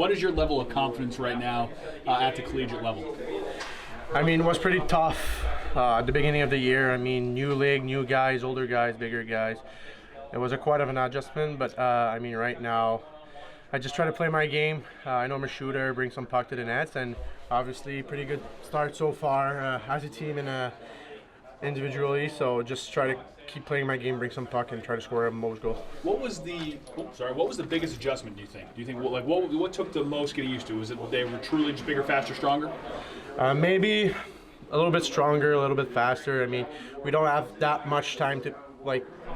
What is your level of confidence right now at the collegiate level? I mean, it was pretty tough at the beginning of the year. I mean, new league, new guys, older guys, bigger guys. It was quite of an adjustment, but I mean, right now, I just try to play my game. I know I'm a shooter, bring some puck to the nets, and obviously pretty good start so far as a team and individually. So just try to keep playing my game, bring some puck, and try to score a most goal. What was the biggest adjustment? Do you think? What took the most getting used to? Was it they were truly just bigger, faster, stronger? Maybe a little bit stronger, a little bit faster. I mean, we don't have that much time to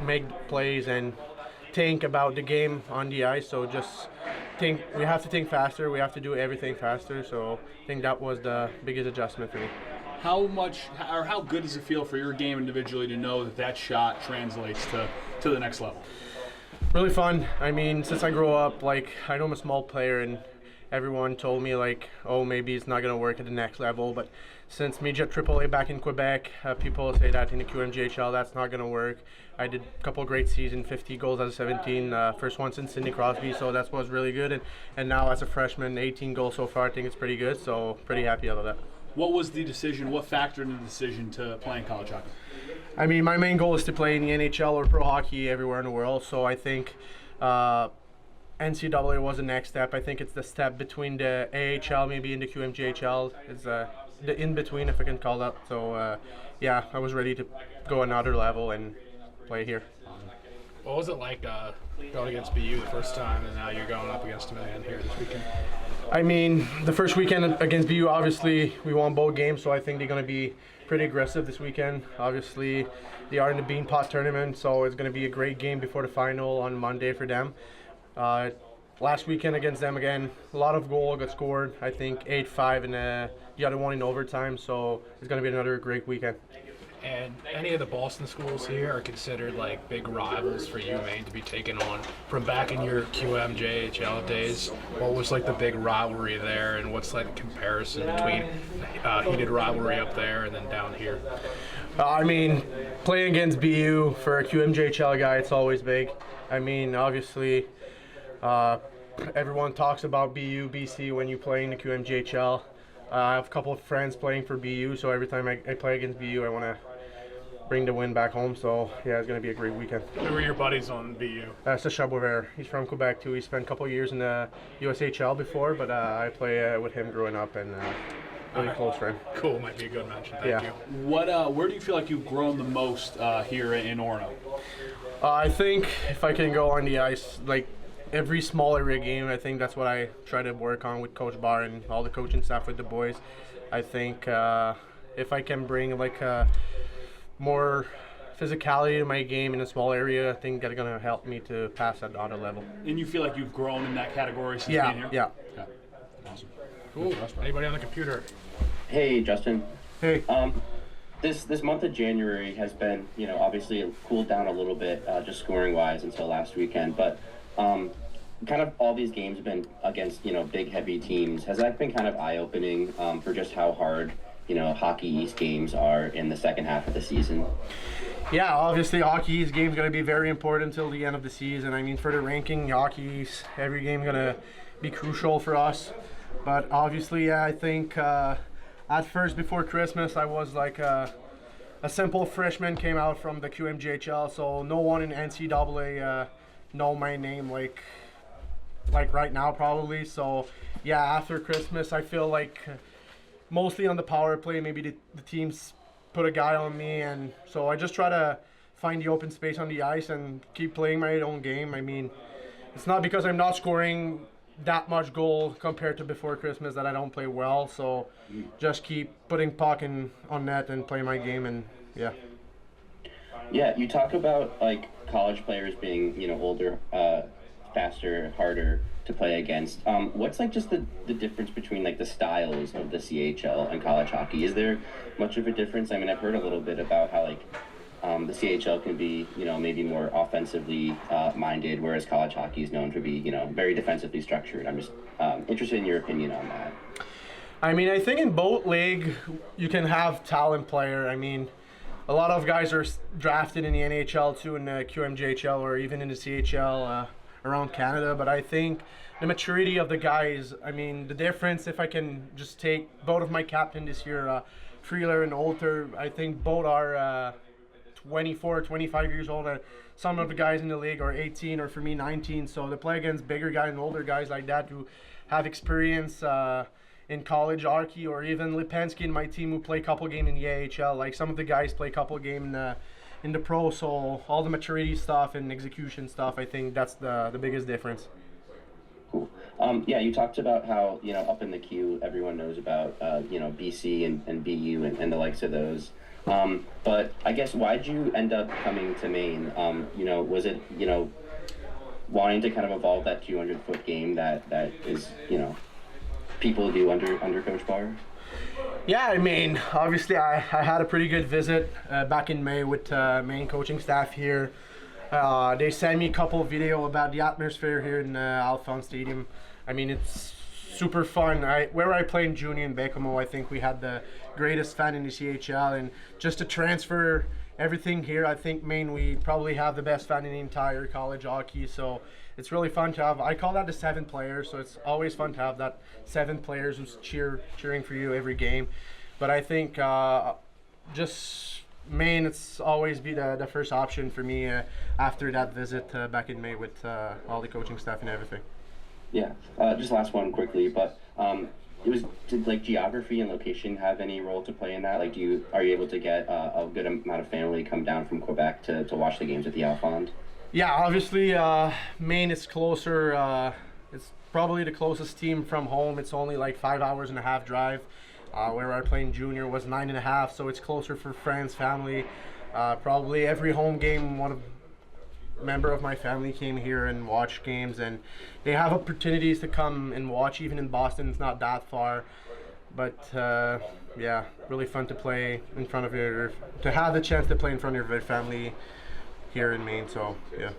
make plays and think about the game on the ice. So just think we have to think faster. We have to do everything faster. So I think that was the biggest adjustment for me. How good does it feel for your game individually to know that shot translates to the next level? Really fun. I mean, since I grew up, I know I'm a small player, and everyone told me oh, maybe it's not gonna work at the next level. But since midget AAA back in Quebec, people say that in the QMJHL that's not gonna work. I did a couple of great seasons, 50 goals as a 17, first one since Sidney Crosby, so that was really good. And now as a freshman, 18 goals so far. I think it's pretty good, so pretty happy about that. What was the decision? What factored in the decision to play in college hockey? I mean, my main goal is to play in the NHL or pro hockey everywhere in the world. So I think NCAA was the next step. I think it's the step between the AHL, maybe in the QMJHL. It's the in-between, if I can call that. So yeah, I was ready to go another level and play here. What was it like going against BU the first time, and now you're going up against them again here this weekend? I mean, the first weekend against BU, obviously, we won both games, so I think they're going to be pretty aggressive this weekend. Obviously, they are in the Beanpot tournament, so it's going to be a great game before the final on Monday for them. Last weekend against them, again, a lot of goals got scored. I think 8-5 and the other one in overtime, so it's going to be another great weekend. And any of the Boston schools here are considered big rivals for you, Maine, to be taken on. From back in your QMJHL days, what was the big rivalry there, and what's the comparison between heated rivalry up there and then down here? I mean, playing against BU for a QMJHL guy, it's always big. I mean, obviously, everyone talks about BU, BC when you play in the QMJHL. I have a couple of friends playing for BU, so every time I play against BU, I want to bring the win back home. So yeah, it's going to be a great weekend. Who were your buddies on BU? Sacha Boisvert. He's from Quebec too. He spent a couple of years in the USHL before, but I play with him growing up and really close friend. Cool, might be a good mention. Thank you. Where do you feel like you've grown the most here in Orono? I think if I can go on the ice, every small area game, I think that's what I try to work on with Coach Barr and all the coaching staff with the boys. I think if I can bring more physicality to my game in a small area, I think that's going to help me to pass at other level. And you feel like you've grown in that category since being here? Yeah. Okay. Awesome. Cool. Anybody on the computer? Hey, Justin. Hey. This month of January has been, obviously cooled down a little bit, just scoring-wise until last weekend, but kind of all these games have been against, big, heavy teams. Has that been kind of eye-opening for just how hard, Hockey East games are in the second half of the season? Yeah, obviously Hockey East game is going to be very important until the end of the season. I mean, for the ranking, Hockey East, every game is going to be crucial for us. But obviously, I think at first before Christmas, I was a simple freshman, came out from the QMJHL, so no one in NCAA know my name like right now probably. So yeah, after Christmas I feel mostly on the power play, maybe the teams put a guy on me, and so I just try to find the open space on the ice and keep playing my own game. I mean, it's not because I'm not scoring that much goal compared to before Christmas that I don't play well, so just keep putting puck on net and play my game, and yeah. Yeah, you talk about college players being, older, faster, harder to play against. What's just the difference between the styles of the CHL and college hockey? Is there much of a difference? I mean, I've heard a little bit about how the CHL can be, maybe more offensively minded, whereas college hockey is known to be, very defensively structured. I'm just interested in your opinion on that. I mean, I think in both league you can have talent player. I mean, a lot of guys are drafted in the NHL too, in the QMJHL or even in the CHL around Canada. But I think the maturity of the guys, I mean, the difference, if I can just take both of my captain this year, Freeler and Olter, I think both are 24, 25 years old. Some of the guys in the league are 18, or for me 19. So to play against bigger guys and older guys like that who have experience in college hockey, or even Lipinski in my team who play a couple games in the AHL, like some of the guys play a couple games in the pro. So all the maturity stuff and execution stuff, I think that's the biggest difference. Cool. Yeah, you talked about how, up in the queue, everyone knows about, BC and BU and the likes of those. But I guess, why'd you end up coming to Maine? Was it, wanting to kind of evolve that 200-foot game that is, people do under Coach Poirier? Yeah, I mean, obviously I had a pretty good visit back in May with Maine coaching staff here. They sent me a couple of video about the atmosphere here in Alphon Stadium. I mean, it's super fun. Where I played in junior in Baie-Comeau, I think we had the greatest fan in the CHL, and just to transfer everything here, I think Maine, we probably have the best fan in the entire college hockey. So it's really fun to have. I call that the 7 players, so it's always fun to have that 7 players who's cheering for you every game. But I think just Maine, it's always be the first option for me after that visit back in May with all the coaching staff and everything. Yeah, just last one quickly, but did like geography and location have any role to play in that? Like, are you able to get a good amount of family come down from Quebec to watch the games at the Alphon? Yeah, obviously Maine is closer. It's probably the closest team from home. It's only like 5 hours and a half drive. Where I played in junior was 9.5, so it's closer for friends, family. Probably every home game, member of my family came here and watched games, and they have opportunities to come and watch. Even in Boston, it's not that far. But yeah, really fun to play in front of to have the chance to play in front of your family here in Maine. So yeah.